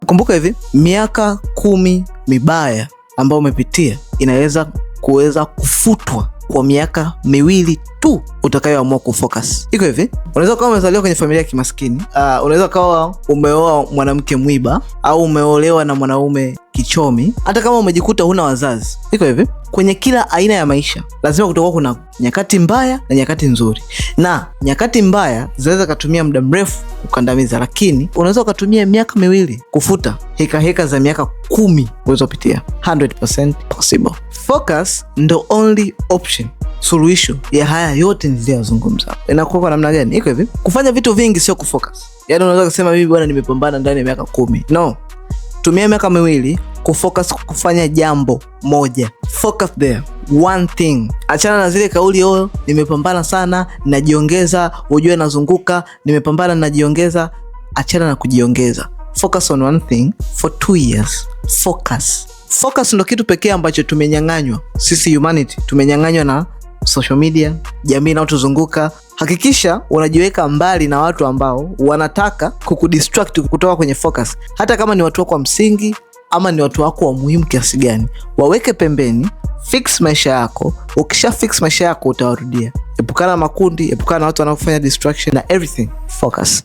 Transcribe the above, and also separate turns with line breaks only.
Kumbuka hivi, miaka 10 mibaya ambayo umepitia inaweza kuweza kufutwa kwa miaka 2 tu utakayoamua kufocus. Iko hivi, unaweza kuwa umezaliwa kwenye familia ya kimaskini, unaweza kuwa umeoa mwanamke mwiba au umeolewa na mwanaume kichomi, hata kama umejikuta huna wazazi. Iko hivi, kwenye kila aina ya maisha lazima kutakuwa kuna nyakati mbaya na nyakati nzuri, na nyakati mbaya zinaweza kutumia muda mrefu kukandamiza, lakini unaweza kutumia miaka 2 kufuta heka za miaka 10 ulizopitia. 100% possible. Focus ndo only option, suluhisho ya haya yote niliyozungumza. Inakuwa kwa namna gani? Iko hivi, kufanya vitu vingi sio kufocus. Yaani unaweza kusema mimi bwana nimepambana ndani ya miaka 10. No. Tumia miaka 2 kufocus kufanya jambo moja. Focus there. One thing. Achana na zile kauli nimepambana sana, najiongeza, ujue nazunguka, nimepambana najiongeza. Achana na kujiongeza. Focus on one thing for 2 years. Focus ndo kitu pekee ambacho tumenyang'anywa sisi humanity, tumenyang'anywa na social media, jamii inayotuzunguka. Hakikisha unajiweka mbali na watu ambao wanataka kukudistract kutoka kwenye focus, hata kama ni watu wako wa msingi ama ni watu wako wa muhimu kiasi gani. Waweke pembeni, fix maisha yako. Ukisha fix maisha yako utawarudia. Epukana na makundi, epukana na watu wanaofanya distraction na everything. Focus.